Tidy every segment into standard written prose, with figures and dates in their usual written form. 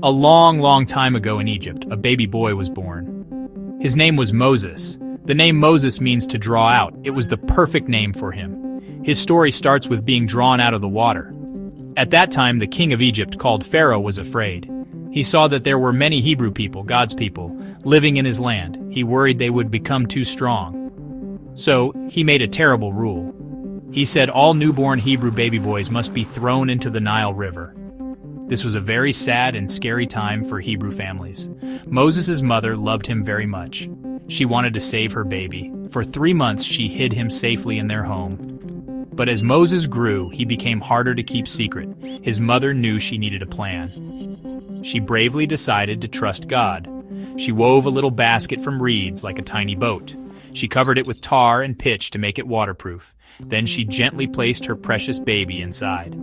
A long, long time ago in Egypt, a baby boy was born. His name was Moses. The name Moses means to draw out. It was the perfect name for him. His story starts with being drawn out of the water. At that time, the king of Egypt, called Pharaoh, was afraid. He saw that there were many Hebrew people, God's people, living in his land. He worried they would become too strong. So, he made a terrible rule. He said all newborn Hebrew baby boys must be thrown into the Nile River. This was a very sad and scary time for Hebrew families. Moses' mother loved him very much. She wanted to save her baby. For 3 months, she hid him safely in their home. But as Moses grew, he became harder to keep secret. His mother knew she needed a plan. She bravely decided to trust God. She wove a little basket from reeds like a tiny boat. She covered it with tar and pitch to make it waterproof. Then she gently placed her precious baby inside.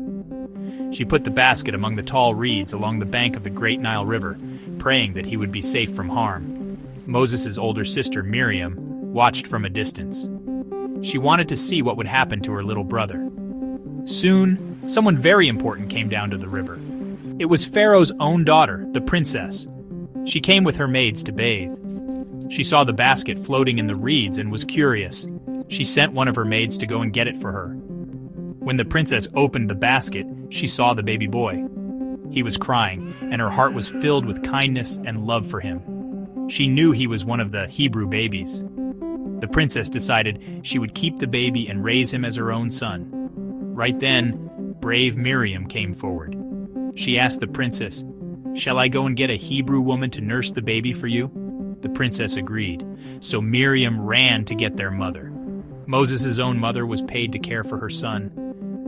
She put the basket among the tall reeds along the bank of the great Nile River, praying that he would be safe from harm. Moses' older sister, Miriam, watched from a distance. She wanted to see what would happen to her little brother. Soon, someone very important came down to the river. It was Pharaoh's own daughter, the princess. She came with her maids to bathe. She saw the basket floating in the reeds and was curious. She sent one of her maids to go and get it for her. When the princess opened the basket, she saw the baby boy. He was crying, and her heart was filled with kindness and love for him. She knew he was one of the Hebrew babies. The princess decided she would keep the baby and raise him as her own son. Right then, brave Miriam came forward. She asked the princess, "Shall I go and get a Hebrew woman to nurse the baby for you?" The princess agreed, so Miriam ran to get their mother. Moses' own mother was paid to care for her son.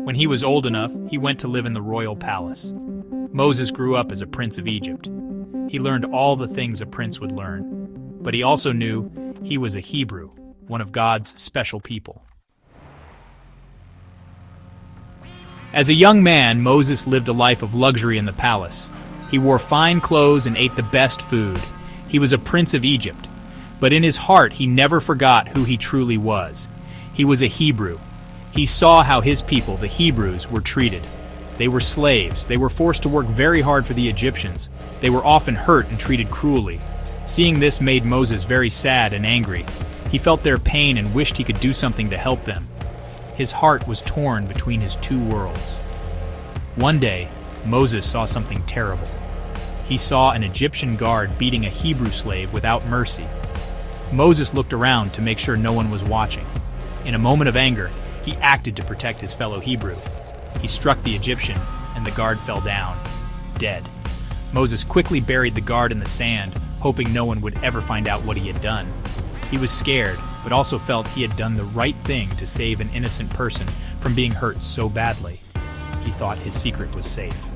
When he was old enough, he went to live in the royal palace. Moses grew up as a prince of Egypt. He learned all the things a prince would learn, but he also knew he was a Hebrew, one of God's special people. As a young man, Moses lived a life of luxury in the palace. He wore fine clothes and ate the best food. He was a prince of Egypt, but in his heart he never forgot who he truly was. He was a Hebrew. He saw how his people, the Hebrews, were treated. They were slaves. They were forced to work very hard for the Egyptians. They were often hurt and treated cruelly. Seeing this made Moses very sad and angry. He felt their pain and wished he could do something to help them. His heart was torn between his two worlds. One day, Moses saw something terrible. He saw an Egyptian guard beating a Hebrew slave without mercy. Moses looked around to make sure no one was watching. In a moment of anger, he acted to protect his fellow Hebrew. He struck the Egyptian, and the guard fell down, dead. Moses quickly buried the guard in the sand, hoping no one would ever find out what he had done. He was scared, but also felt he had done the right thing to save an innocent person from being hurt so badly. He thought his secret was safe.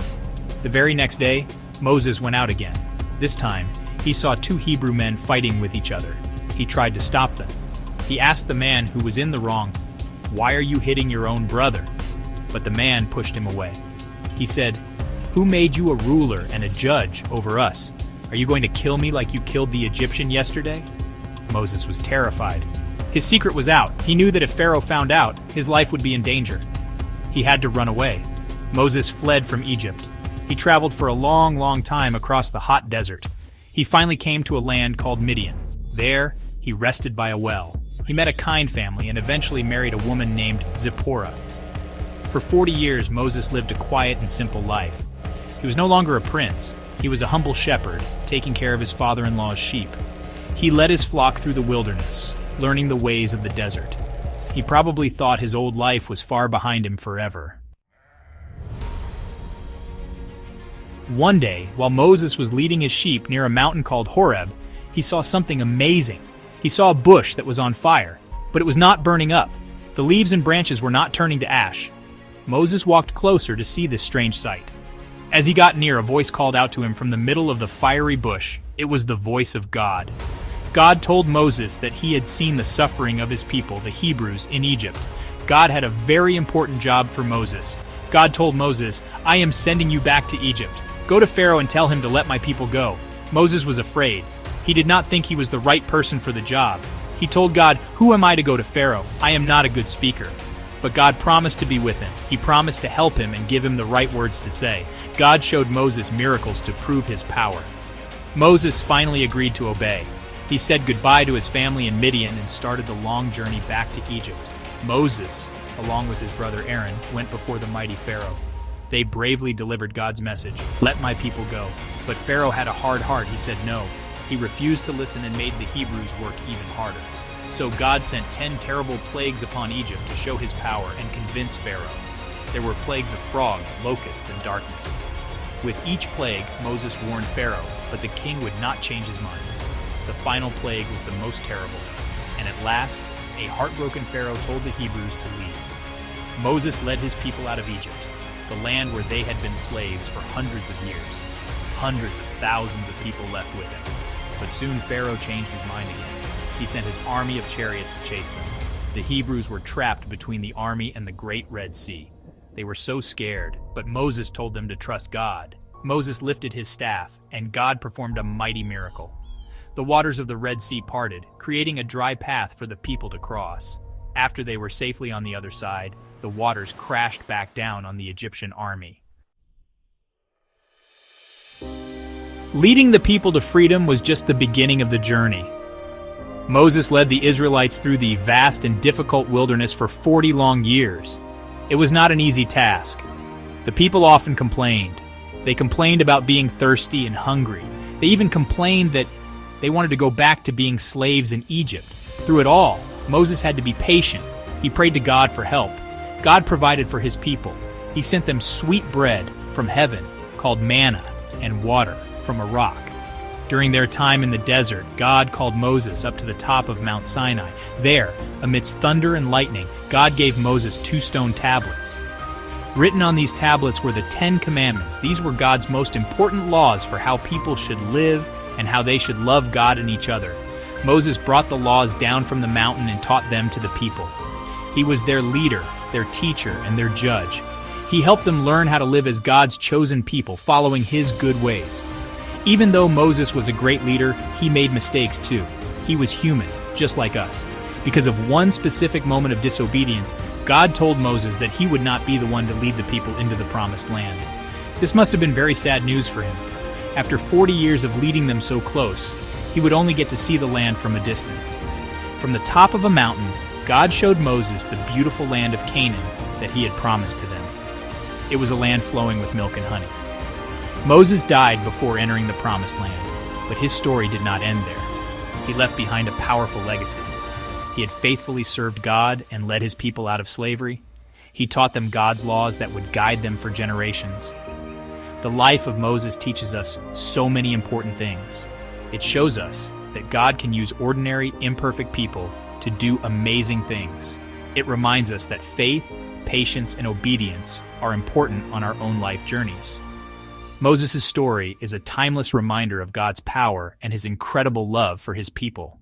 The very next day, Moses went out again. This time, he saw two Hebrew men fighting with each other. He tried to stop them. He asked the man who was in the wrong, "Why are you hitting your own brother?" But the man pushed him away. He said, "Who made you a ruler and a judge over us? Are you going to kill me like you killed the Egyptian yesterday?" Moses was terrified. His secret was out. He knew that if Pharaoh found out, his life would be in danger. He had to run away. Moses fled from Egypt. He traveled for a long, long time across the hot desert. He finally came to a land called Midian. There, he rested by a well. He met a kind family and eventually married a woman named Zipporah. For 40 years, Moses lived a quiet and simple life. He was no longer a prince. He was a humble shepherd, taking care of his father-in-law's sheep. He led his flock through the wilderness, learning the ways of the desert. He probably thought his old life was far behind him forever. One day, while Moses was leading his sheep near a mountain called Horeb, he saw something amazing. He saw a bush that was on fire, but it was not burning up. The leaves and branches were not turning to ash. Moses walked closer to see this strange sight. As he got near, a voice called out to him from the middle of the fiery bush. It was the voice of God. God told Moses that he had seen the suffering of his people, the Hebrews, in Egypt. God had a very important job for Moses. God told Moses, "I am sending you back to Egypt. Go to Pharaoh and tell him to let my people go." Moses was afraid. He did not think he was the right person for the job. He told God, "Who am I to go to Pharaoh? I am not a good speaker." But God promised to be with him. He promised to help him and give him the right words to say. God showed Moses miracles to prove his power. Moses finally agreed to obey. He said goodbye to his family in Midian and started the long journey back to Egypt. Moses, along with his brother Aaron, went before the mighty Pharaoh. They bravely delivered God's message, "Let my people go." But Pharaoh had a hard heart. He said no. He refused to listen and made the Hebrews work even harder. So God sent 10 terrible plagues upon Egypt to show his power and convince Pharaoh. There were plagues of frogs, locusts, and darkness. With each plague, Moses warned Pharaoh, but the king would not change his mind. The final plague was the most terrible, and at last, a heartbroken Pharaoh told the Hebrews to leave. Moses led his people out of Egypt, the land where they had been slaves for hundreds of years. Hundreds of thousands of people left with him. But soon Pharaoh changed his mind again. He sent his army of chariots to chase them. The Hebrews were trapped between the army and the great Red Sea. They were so scared, but Moses told them to trust God. Moses lifted his staff, and God performed a mighty miracle. The waters of the Red Sea parted, creating a dry path for the people to cross. After they were safely on the other side, the waters crashed back down on the Egyptian army. Leading the people to freedom was just the beginning of the journey. Moses led the Israelites through the vast and difficult wilderness for 40 long years. It was not an easy task. The people often complained. They complained about being thirsty and hungry. They even complained that they wanted to go back to being slaves in Egypt. Through it all, Moses had to be patient. He prayed to God for help. God provided for his people. He sent them sweet bread from heaven called manna and water from a rock. During their time in the desert, God called Moses up to the top of Mount Sinai. There, amidst thunder and lightning, God gave Moses 2 stone tablets. Written on these tablets were the 10 Commandments. These were God's most important laws for how people should live and how they should love God and each other. Moses brought the laws down from the mountain and taught them to the people. He was their leader, their teacher, and their judge. He helped them learn how to live as God's chosen people, following his good ways. Even though Moses was a great leader, he made mistakes too. He was human, just like us. Because of one specific moment of disobedience, God told Moses that he would not be the one to lead the people into the promised land. This must have been very sad news for him. After 40 years of leading them so close, he would only get to see the land from a distance. From the top of a mountain, God showed Moses the beautiful land of Canaan that he had promised to them. It was a land flowing with milk and honey. Moses died before entering the promised land, but his story did not end there. He left behind a powerful legacy. He had faithfully served God and led his people out of slavery. He taught them God's laws that would guide them for generations. The life of Moses teaches us so many important things. It shows us that God can use ordinary, imperfect people to do amazing things. It reminds us that faith, patience, and obedience are important on our own life journeys. Moses' story is a timeless reminder of God's power and his incredible love for his people.